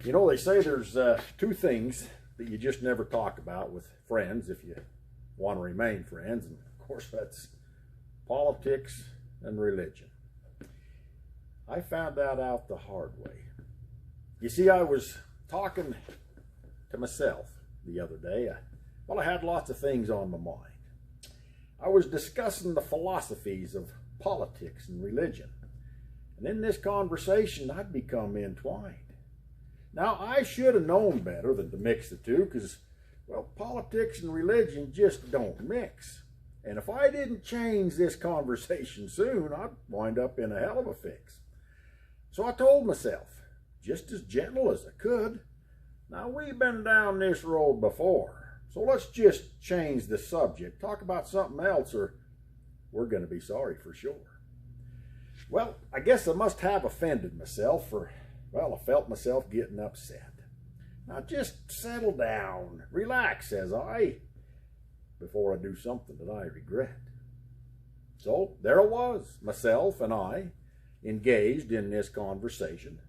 You know, they say there's two things that you just never talk about with friends if you want to remain friends. And of course, that's politics and religion. I found that out the hard way. You see, I was talking to myself the other day. I had lots of things on my mind. I was discussing the philosophies of politics and religion. And in this conversation, I'd become entwined. Now, I should have known better than to mix the two because, well, politics and religion just don't mix. And if I didn't change this conversation soon, I'd wind up in a hell of a fix. So I told myself, just as gentle as I could, now we've been down this road before, so let's just change the subject, talk about something else, or we're going to be sorry for sure. Well, I guess I must have offended myself, for, well, I felt myself getting upset. Now just settle down, relax, says I, before I do something that I regret. So there I was, myself and I, engaged in this conversation,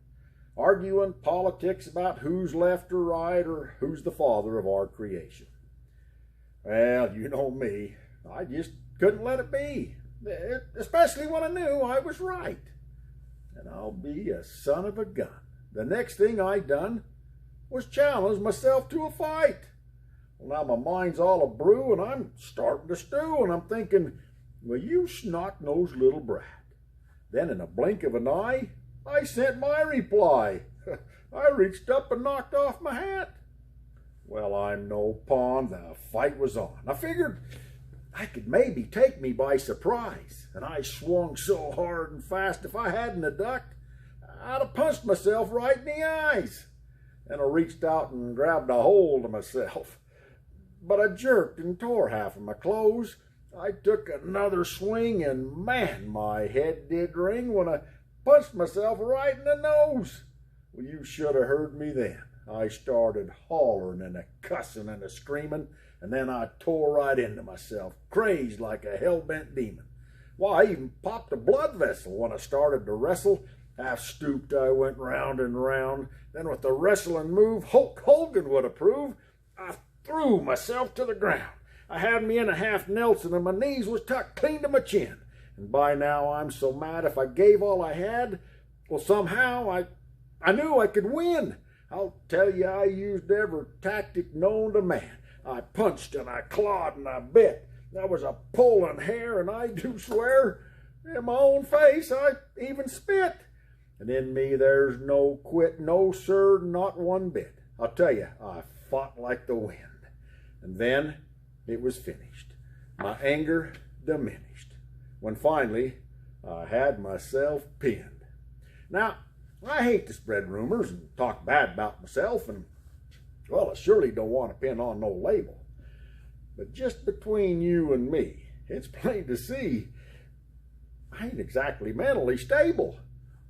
arguing politics about who's left or right or who's the father of our creation. Well, you know me, I just couldn't let it be, especially when I knew I was right. And I'll be a son of a gun. The next thing I done was challenge myself to a fight. Well, now my mind's all a-brew and I'm starting to stew and I'm thinking, well, you snot-nosed little brat. Then in a blink of an eye, I sent my reply. I reached up and knocked off my hat. Well, I'm no pawn. The fight was on. I figured I could maybe take me by surprise. And I swung so hard and fast, if I hadn't have ducked, I'd have punched myself right in the eyes. Then I reached out and grabbed a hold of myself. But I jerked and tore half of my clothes. I took another swing, and man, my head did ring when I punched myself right in the nose. Well, you should have heard me then. I started hollering and a cussing and a screaming, and then I tore right into myself, crazed like a hell-bent demon. Why, I even popped a blood vessel when I started to wrestle. Half stooped, I went round and round. Then with the wrestling move Hulk Hogan would approve, I threw myself to the ground. I had me in a half Nelson and my knees was tucked clean to my chin. And by now I'm so mad if I gave all I had, well, somehow I knew I could win. I'll tell you, I used every tactic known to man. I punched and I clawed and I bit. There was a pulling hair, and I do swear, in my own face I even spit. And in me there's no quit, no sir, not one bit. I'll tell you, I fought like the wind. And then it was finished. My anger diminished when finally I had myself pinned. Now, I hate to spread rumors and talk bad about myself, and, well, I surely don't want to pin on no label. But just between you and me, it's plain to see I ain't exactly mentally stable.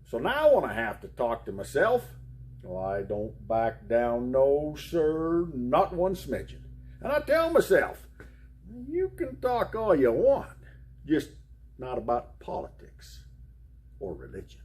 So now when I have to talk to myself, well, I don't back down, no, sir, not one smidgen. And I tell myself, you can talk all you want, just not about politics or religion.